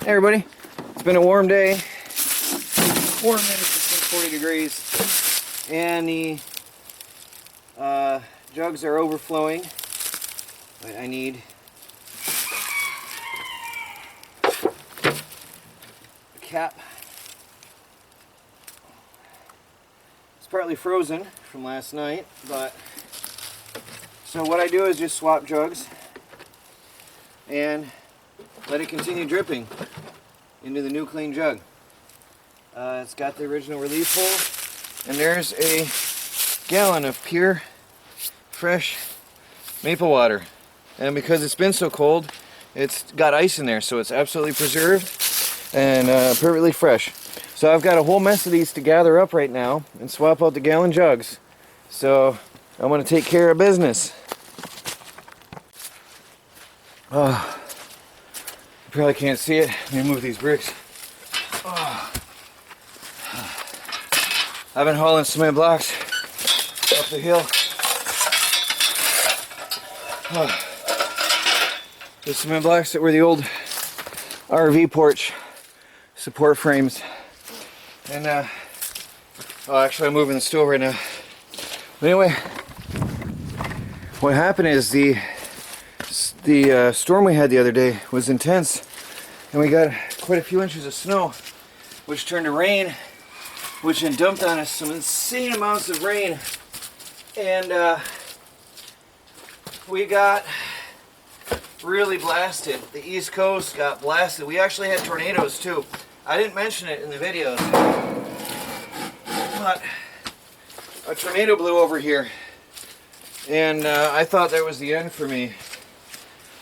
Hey everybody, it's been a warm day. 4 minutes, it's been 40 degrees, and the jugs are overflowing. But I need a cap. It's partly frozen from last night, but so what I do is just swap jugs and let it continue dripping into the new clean jug. It's got the original relief hole, and there's a gallon of pure, fresh maple water. And because it's been so cold, it's got ice in there, so it's absolutely preserved and perfectly fresh. So I've got a whole mess of these to gather up right now and swap out the gallon jugs. So I'm going to take care of business. Oh. You probably can't see it. Let me move these bricks. Oh. I've been hauling cement blocks up the hill. Oh. The cement blocks that were the old RV porch support frames. And oh, actually I'm moving the stove right now. But anyway, what happened is the storm we had the other day was intense, and we got quite a few inches of snow, which turned to rain, which then dumped on us some insane amounts of rain, and we got really blasted. The East Coast got blasted. We actually had tornadoes too. I didn't mention it in the videos, but a tornado blew over here, and I thought that was the end for me.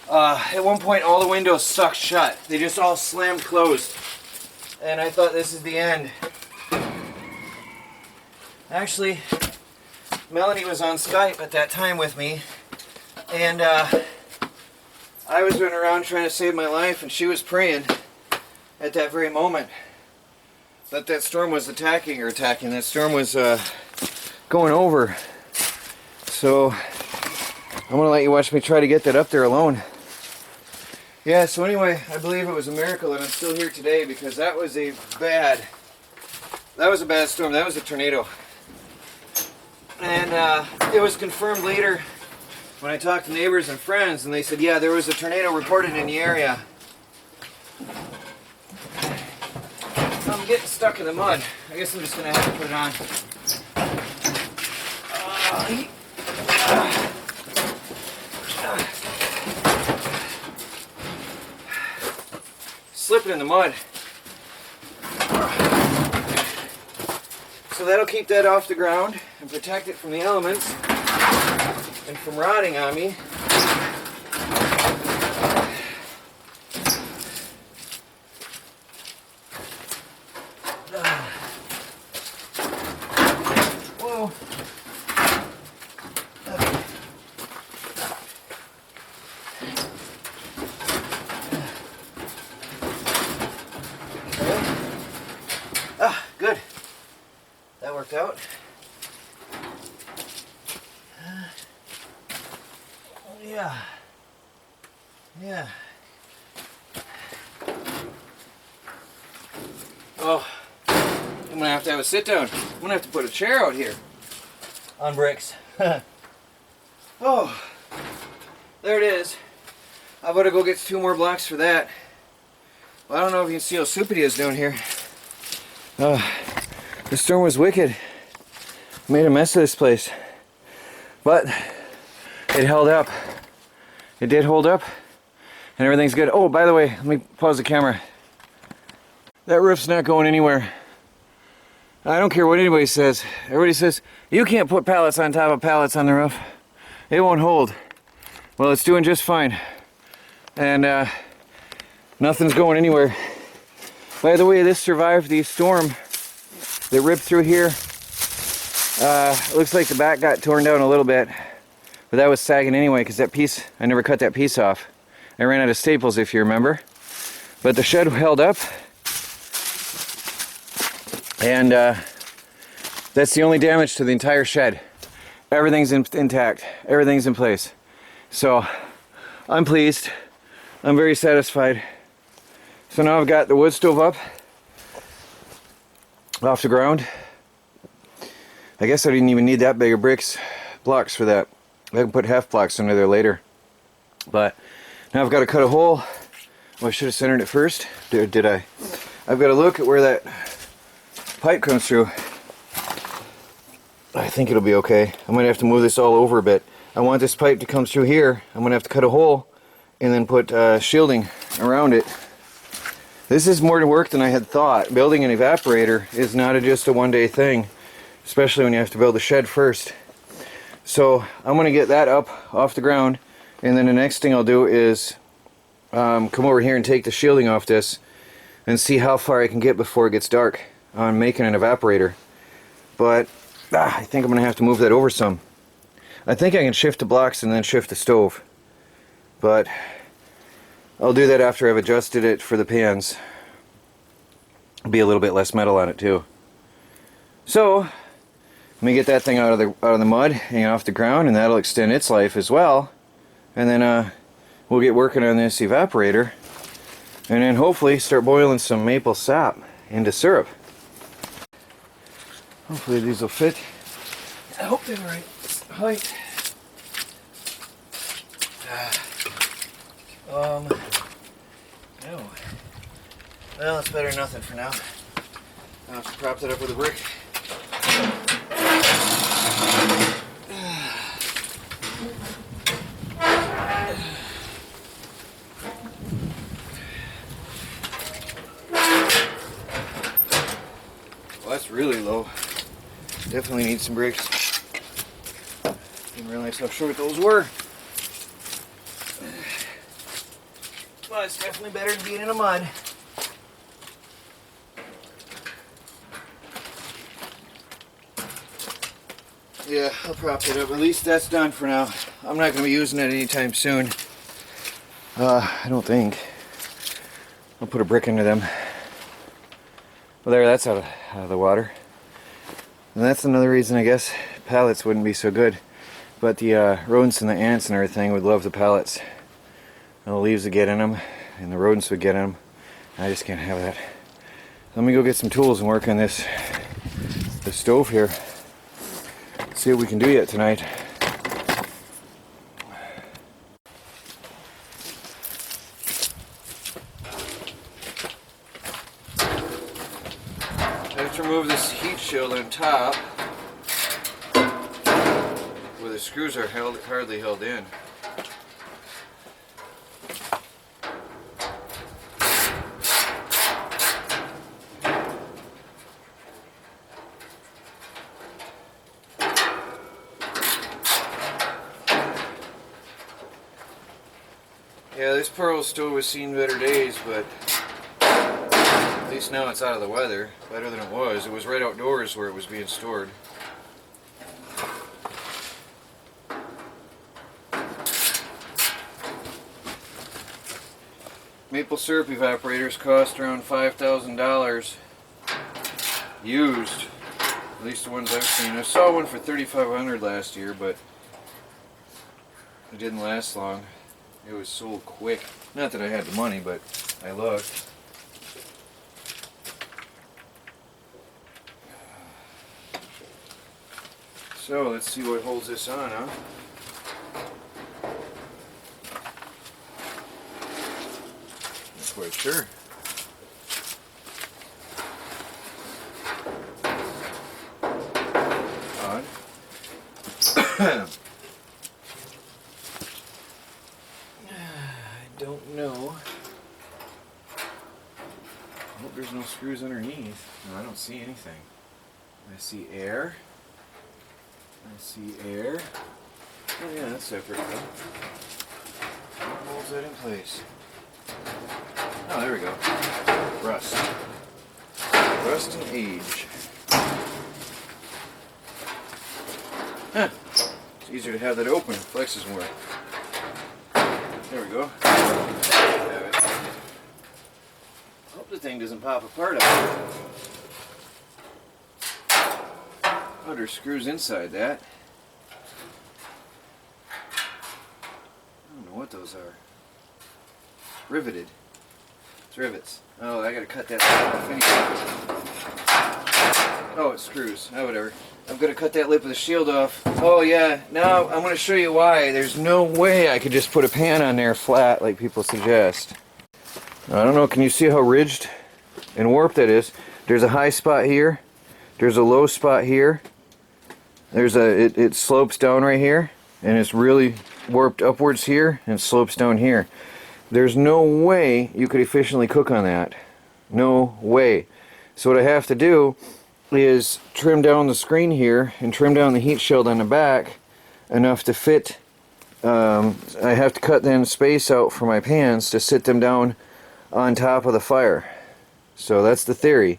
At one point all the windows sucked shut. They just all slammed closed. And I thought this is the end. Actually, Melanie was on Skype at that time with me. And I was running around trying to save my life, and she was praying at that very moment that that storm was attacking. That storm was going over. So I'm going to let you watch me try to get that up there alone. Yeah, so anyway, I believe it was a miracle that I'm still here today, because that was a bad storm. That was a tornado. And it was confirmed later when I talked to neighbors and friends, and they said, yeah, there was a tornado reported in the area. I'm getting stuck in the mud. I guess I'm just going to have to put it on. Slipping in the mud. So that'll keep that off the ground and protect it from the elements and from rotting on me. Whoa. Good. That worked out. Yeah. Yeah. Oh, I'm gonna have to have a sit down. I'm gonna have to put a chair out here on bricks. Oh, there it is. I better go get 2 more blocks for that. Well, I don't know if you can see how soupy it is down here. The storm was wicked. Made a mess of this place. But it held up. It did hold up. And everything's good. Oh, by the way, let me pause the camera. That roof's not going anywhere. I don't care what anybody says. Everybody says, you can't put pallets on top of pallets on the roof. It won't hold. Well, it's doing just fine. And nothing's going anywhere. By the way, this survived the storm that ripped through here. It looks like the back got torn down a little bit, but that was sagging anyway, because that piece, I never cut that piece off. I ran out of staples, if you remember. But the shed held up, and that's the only damage to the entire shed. Everything's intact. Everything's in place. So I'm pleased. I'm very satisfied. So now I've got the wood stove up off the ground. I guess I didn't even need that big of blocks for that. I can put half blocks under there later. But now I've got to cut a hole. Well, I should have centered it first. Did I? I've got to look at where that pipe comes through. I think it'll be okay. I'm going to have to move this all over a bit. I want this pipe to come through here. I'm going to have to cut a hole and then put shielding around it. This is more work than I had thought. Building an evaporator is not just a one-day thing, especially when you have to build a shed first. So I'm going to get that up off the ground, and then the next thing I'll do is come over here and take the shielding off this and see how far I can get before it gets dark on making an evaporator. But I think I'm going to have to move that over some. I think I can shift the blocks and then shift the stove, but I'll do that after I've adjusted it for the pans. Be a little bit less metal on it too. So let me get that thing out of the mud and off the ground, and that'll extend its life as well. And then we'll get working on this evaporator, and then hopefully start boiling some maple sap into syrup. Hopefully these will fit. I hope they're the right height. No. Well, it's better than nothing for now. I'll have to prop that up with a brick. Well, that's really low. Definitely need some bricks. Didn't realize how short those were. Well, it's definitely better than being in the mud. Yeah, I'll prop it up. At least that's done for now. I'm not going to be using it anytime soon. I don't think. I'll put a brick into them. Well, there, that's out of the water. And that's another reason, I guess, pallets wouldn't be so good. But the rodents and the ants and everything would love the pallets. And the leaves would get in them, and the rodents would get in them. I just can't have that. Let me go get some tools and work on this stove here. See what we can do yet tonight. I have to remove this heat shield on top where the screws are hardly held in. Yeah, this poor old stove has seen better days, but at least now it's out of the weather. Better than it was. It was right outdoors where it was being stored. Maple syrup evaporators cost around $5,000 used. At least the ones I've seen. I saw one for $3,500 last year, but it didn't last long. It was sold quick. Not that I had the money, but I looked. So let's see what holds this on, huh? Not quite sure. Odd. Don't know. I hope there's no screws underneath. No, I don't see anything. I see air. I see air. Oh yeah, that's separate though. What holds that in place? Oh, there we go. Rust. Rust and age. Huh. It's easier to have that open. Flexes more. There we go. Have it. Hope the thing doesn't pop apart out. Oh, there's screws inside that. I don't know what those are. Riveted. It's rivets. Oh, I gotta cut that off anyway. Oh, it screws. Oh, whatever. I'm gonna cut that lip of the shield off. Oh yeah, now I'm gonna show you why. There's no way I could just put a pan on there flat like people suggest. I don't know, can you see how ridged and warped that is? There's a high spot here. There's a low spot here. There's it slopes down right here, and it's really warped upwards here, and it slopes down here. There's no way you could efficiently cook on that. No way. So what I have to do is trim down the screen here and trim down the heat shield on the back enough to fit. I have to cut then space out for my pans to sit them down on top of the fire. So that's the theory.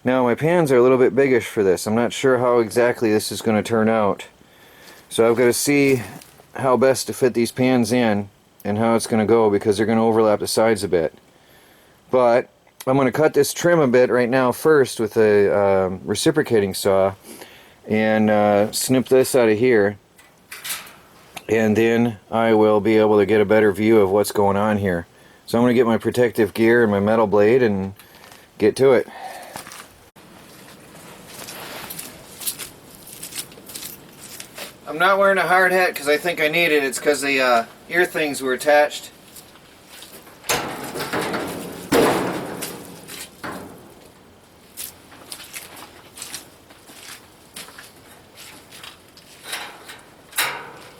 Now my pans are a little bit biggish for this. I'm not sure how exactly this is going to turn out. So I've got to see how best to fit these pans in and how it's going to go, because they're going to overlap the sides a bit. But I'm going to cut this trim a bit right now first with a reciprocating saw, and snip this out of here, and then I will be able to get a better view of what's going on here. So I'm going to get my protective gear and my metal blade and get to it. I'm not wearing a hard hat because I think I need it. It's because the ear things were attached.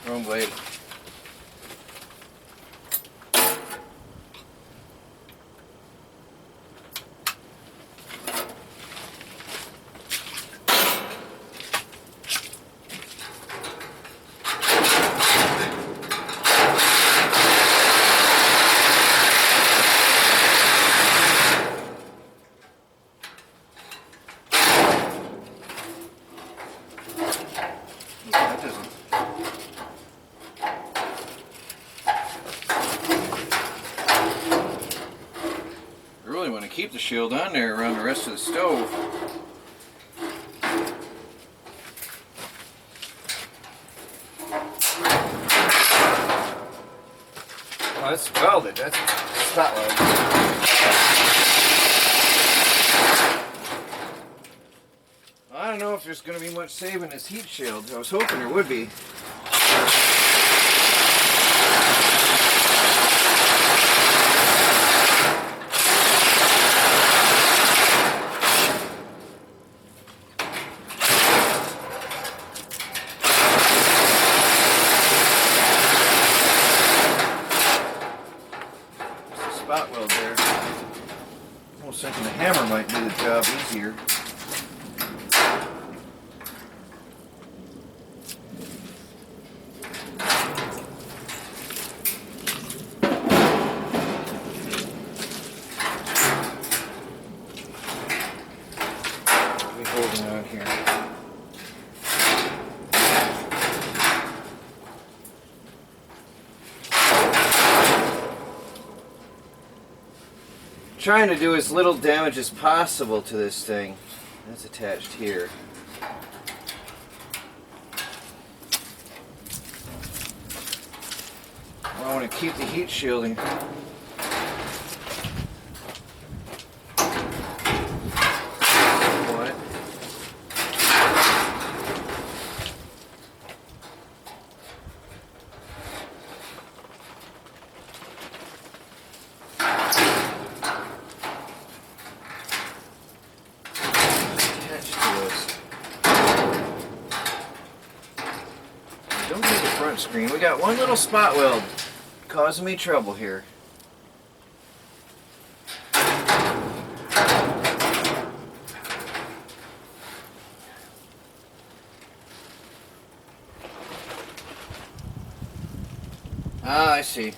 Wrong blade. That doesn't. I really want to keep the shield on there around the rest of the stove. Oh, that's welded. That's spot welded. I don't know if there's going to be much saving this heat shield. I was hoping there would be. There's a spot weld there. Almost thinking the hammer might do the job easier. Holding out here. Trying to do as little damage as possible to this thing. That's attached here. I want to keep the heat shielding. Don't need the front screen. We got one little spot weld causing me trouble here. Ah, I see.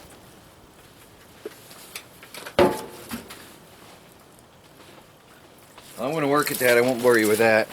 I'm going to work at that. I won't bore you with that.